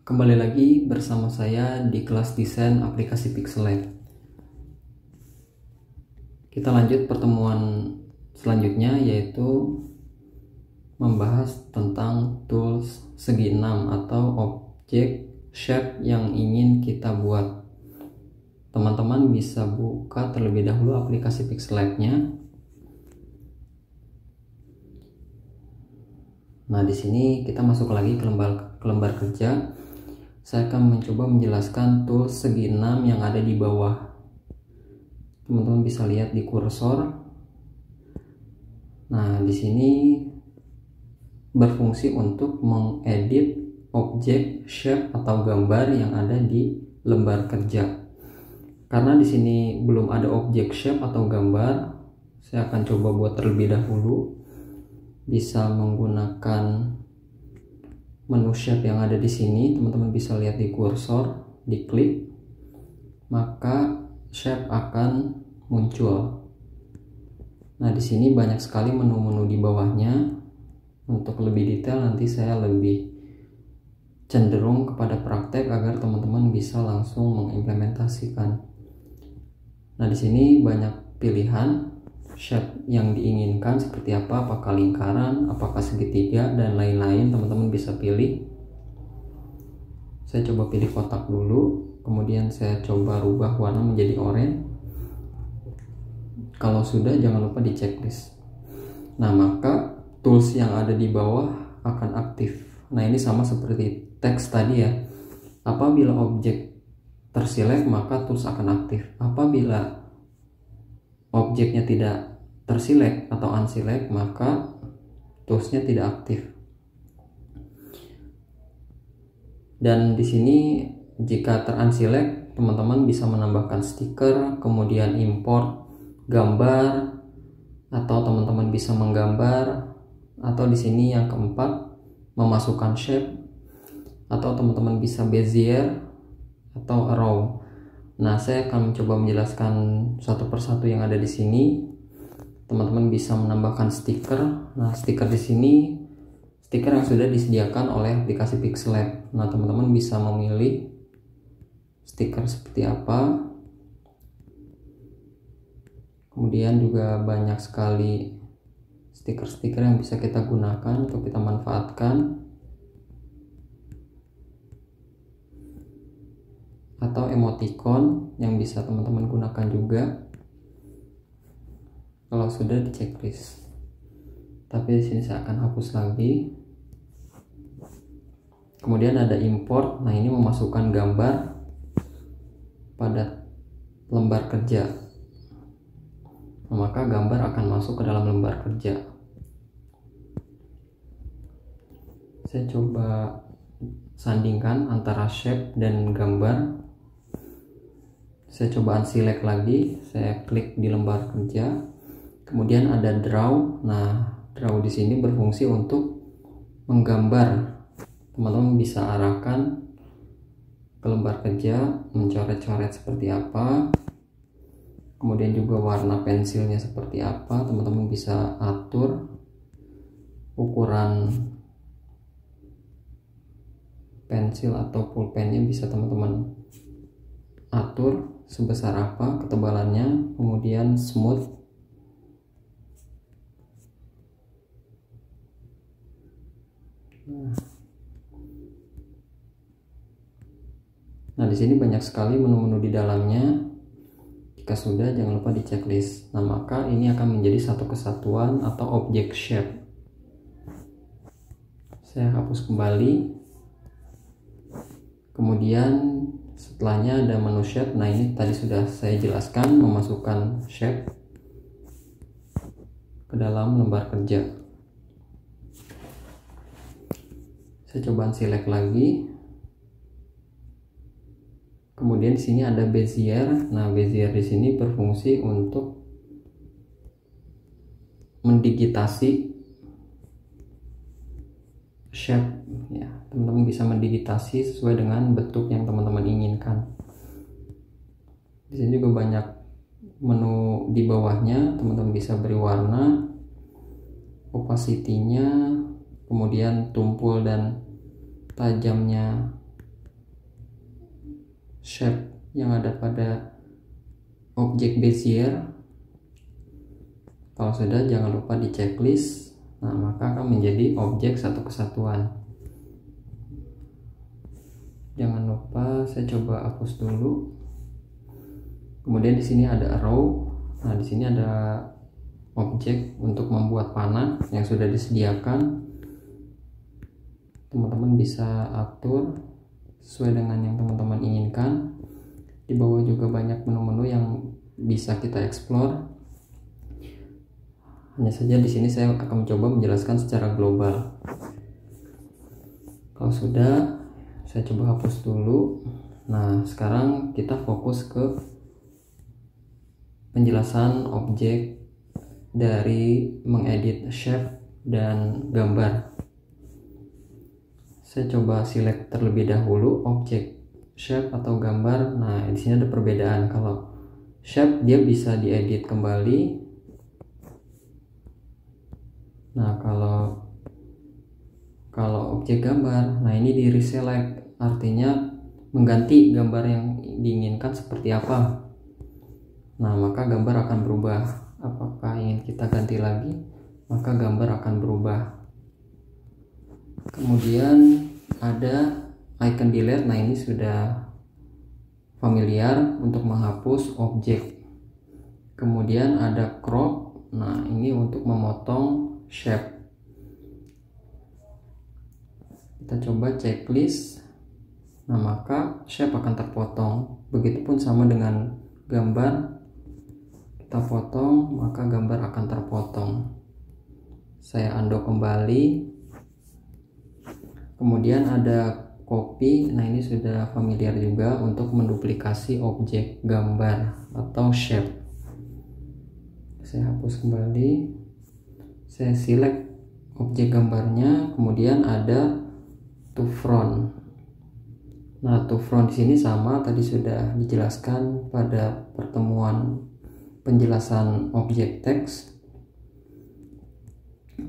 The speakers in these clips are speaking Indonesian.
Kembali lagi bersama saya di kelas desain aplikasi Pixellab. Kita lanjut pertemuan selanjutnya, yaitu membahas tentang tools segi 6 atau objek shape yang ingin kita buat. Teman-teman bisa buka terlebih dahulu aplikasi Pixellab-nya. Nah, di sini kita masuk lagi ke lembar kerja. Saya akan mencoba menjelaskan tools segi 6 yang ada di bawah. Teman-teman bisa lihat di kursor. Nah, di sini berfungsi untuk mengedit objek, shape atau gambar yang ada di lembar kerja. Karena di sini belum ada objek, shape atau gambar, saya akan coba buat terlebih dahulu. Bisa menggunakan menu shape yang ada di sini. Teman-teman bisa lihat di kursor, diklik, maka shape akan muncul. Nah, di sini banyak sekali menu-menu di bawahnya. Untuk lebih detail nanti saya lebih cenderung kepada praktek agar teman-teman bisa langsung mengimplementasikan. Nah, di sini banyak pilihan shape yang diinginkan seperti apa, apakah lingkaran, apakah segitiga, dan lain-lain. Teman-teman bisa pilih. Saya coba pilih kotak dulu, kemudian saya coba rubah warna menjadi oranye. Kalau sudah, jangan lupa di checklist. Nah, maka tools yang ada di bawah akan aktif. Nah, ini sama seperti teks tadi ya. Apabila objek terselect, maka tools akan aktif. Apabila objeknya tidak terselect atau unselect, maka toolsnya tidak aktif. Dan di sini jika terunselect, teman-teman bisa menambahkan stiker, kemudian import gambar, atau teman-teman bisa menggambar, atau di sini yang keempat memasukkan shape, atau teman-teman bisa bezier atau arrow. Nah, saya akan mencoba menjelaskan satu persatu yang ada di sini. Teman-teman bisa menambahkan stiker. Nah, stiker di sini stiker yang sudah disediakan oleh aplikasi Pixellab. Nah, teman-teman bisa memilih stiker seperti apa. Kemudian juga banyak sekali stiker-stiker yang bisa kita gunakan atau kita manfaatkan. Atau emoticon yang bisa teman-teman gunakan juga kalau sudah di checklist. Tapi di sini saya akan hapus lagi. Kemudian ada import. Nah, ini memasukkan gambar pada lembar kerja. Nah, maka gambar akan masuk ke dalam lembar kerja. Saya coba sandingkan antara shape dan gambar. Saya coba unselect lagi, saya klik di lembar kerja. Kemudian ada draw. Nah, draw di sini berfungsi untuk menggambar. Teman-teman bisa arahkan ke lembar kerja, mencoret-coret seperti apa. Kemudian juga warna pensilnya seperti apa. Teman-teman bisa atur ukuran pensil atau pulpennya, bisa teman-teman atur sebesar apa ketebalannya. Kemudian smooth. Nah, di sini banyak sekali menu-menu di dalamnya. Jika sudah, jangan lupa di checklist. Nah, maka ini akan menjadi satu kesatuan atau objek shape. Saya hapus kembali. Kemudian setelahnya ada menu shape. Nah, ini tadi sudah saya jelaskan, memasukkan shape ke dalam lembar kerja. Saya coba select lagi. Kemudian di sini ada bezier. Nah, bezier di sini berfungsi untuk mendigitasi shape ya. Teman-teman bisa mendigitasi sesuai dengan bentuk yang teman-teman inginkan. Di sini juga banyak menu di bawahnya. Teman-teman bisa beri warna, opacity-nya, kemudian tumpul dan tajamnya shape yang ada pada objek Bezier. Kalau sudah, jangan lupa di checklist. Nah, maka akan menjadi objek satu kesatuan. Jangan lupa, saya coba hapus dulu. Kemudian di sini ada arrow. Nah, di sini ada objek untuk membuat panah yang sudah disediakan. Teman-teman bisa atur sesuai dengan yang teman-teman inginkan. Di bawah juga banyak menu-menu yang bisa kita explore. Hanya saja di sini saya akan mencoba menjelaskan secara global. Kalau sudah, saya coba hapus dulu. Nah, sekarang kita fokus ke penjelasan objek dari mengedit shape dan gambar. Saya coba select terlebih dahulu objek shape atau gambar. Nah, di sini ada perbedaan. Kalau shape dia bisa diedit kembali. Nah, kalau objek gambar, nah ini di reselect, artinya mengganti gambar yang diinginkan seperti apa. Nah, maka gambar akan berubah. Apakah ingin kita ganti lagi, maka gambar akan berubah. Kemudian ada icon delete. Nah, ini sudah familiar untuk menghapus objek. Kemudian ada crop. Nah, ini untuk memotong shape. Kita coba checklist. Nah, maka shape akan terpotong. Begitupun sama dengan gambar. Kita potong, maka gambar akan terpotong. Saya undo kembali. Kemudian ada copy. Nah, ini sudah familiar juga untuk menduplikasi objek gambar atau shape. Saya hapus kembali. Saya select objek gambarnya, kemudian ada to front. Nah, to front di sini sama tadi sudah dijelaskan pada pertemuan penjelasan objek teks.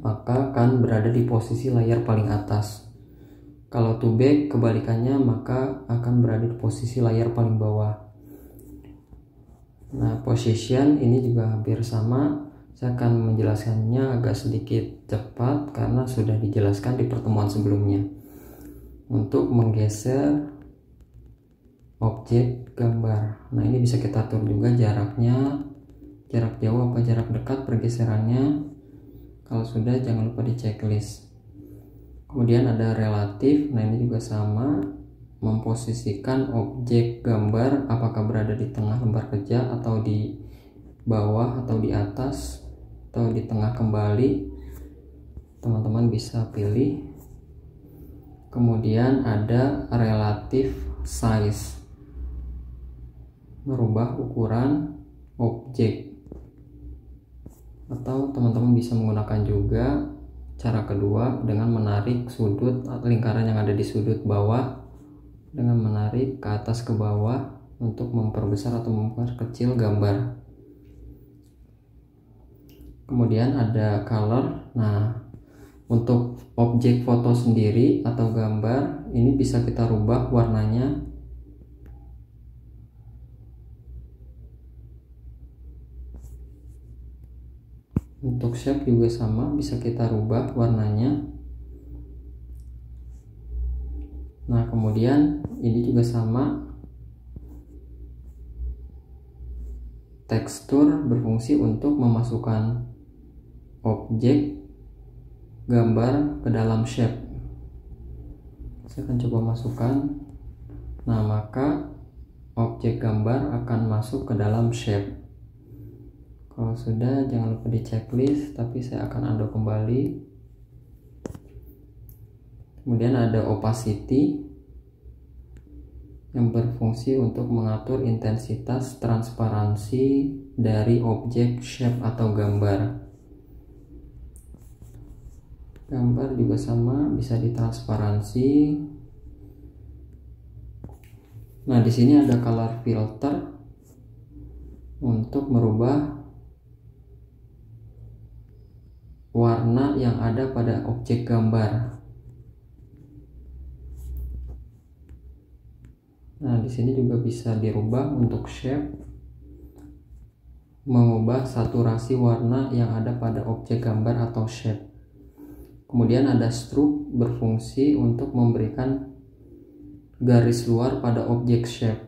Maka akan berada di posisi layar paling atas. Kalau to back kebalikannya, maka akan berada di posisi layar paling bawah. Nah, position ini juga hampir sama. Saya akan menjelaskannya agak sedikit cepat karena sudah dijelaskan di pertemuan sebelumnya. Untuk menggeser objek gambar. Nah, ini bisa kita atur juga jaraknya, jarak jauh apa jarak dekat pergeserannya. Kalau sudah, jangan lupa di checklist. Kemudian ada relatif. Nah, ini juga sama, memposisikan objek gambar apakah berada di tengah lembar kerja atau di bawah atau di atas atau di tengah kembali. Teman-teman bisa pilih. Kemudian ada relative size, merubah ukuran objek. Atau teman-teman bisa menggunakan juga cara kedua dengan menarik sudut lingkaran yang ada di sudut bawah dengan menarik ke atas ke bawah untuk memperbesar atau memperkecil gambar. Kemudian ada color. Nah, untuk objek foto sendiri atau gambar ini bisa kita rubah warnanya. Untuk shape juga sama, bisa kita rubah warnanya. Nah, kemudian ini juga sama, tekstur berfungsi untuk memasukkan objek gambar ke dalam shape. Saya akan coba masukkan. Nah, maka objek gambar akan masuk ke dalam shape. Kalau sudah, jangan lupa di checklist, tapi saya akan undo kembali. Kemudian ada opacity yang berfungsi untuk mengatur intensitas transparansi dari objek shape atau gambar. Gambar juga sama, bisa ditransparansi. Nah, di sini ada color filter untuk merubah warna yang ada pada objek gambar. Nah, di di sini juga bisa dirubah untuk shape, mengubah saturasi warna yang ada pada objek gambar atau shape. Kemudian ada stroke, berfungsi untuk memberikan garis luar pada objek shape.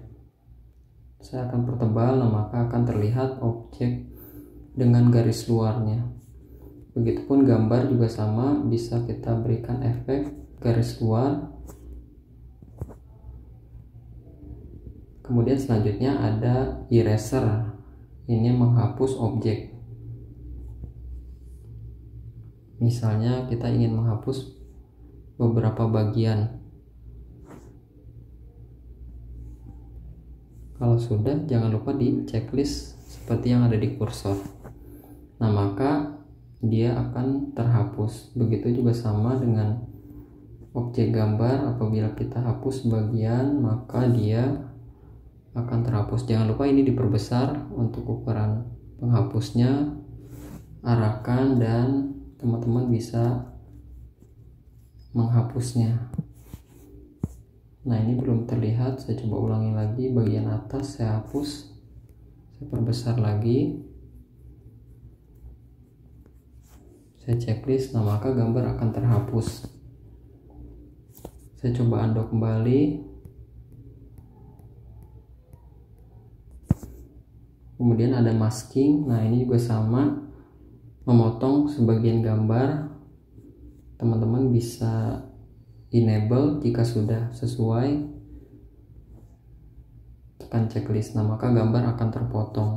Saya akan pertebal, nah maka akan terlihat objek dengan garis luarnya. Begitupun gambar juga sama, bisa kita berikan efek garis luar. Kemudian selanjutnya ada eraser, ini menghapus objek. Misalnya kita ingin menghapus beberapa bagian. Kalau sudah, jangan lupa di checklist seperti yang ada di kursor. Nah, maka dia akan terhapus. Begitu juga sama dengan objek gambar, apabila kita hapus bagian, maka dia akan terhapus. Jangan lupa ini diperbesar untuk ukuran penghapusnya, arahkan, dan teman-teman bisa menghapusnya. Nah, ini belum terlihat, saya coba ulangi lagi. Bagian atas saya hapus, saya perbesar lagi, saya checklist, nah maka gambar akan terhapus. Saya coba undo kembali, kemudian ada masking. Nah, ini juga sama, memotong sebagian gambar. Teman-teman bisa enable jika sudah sesuai, tekan checklist, nah maka gambar akan terpotong.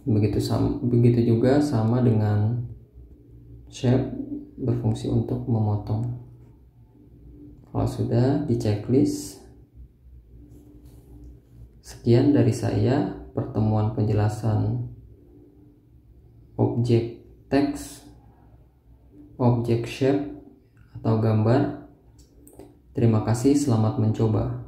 Begitu juga sama dengan shape, berfungsi untuk memotong. Kalau sudah di checklist. Sekian dari saya pertemuan penjelasan objek teks, objek shape atau gambar. Terima kasih, selamat mencoba.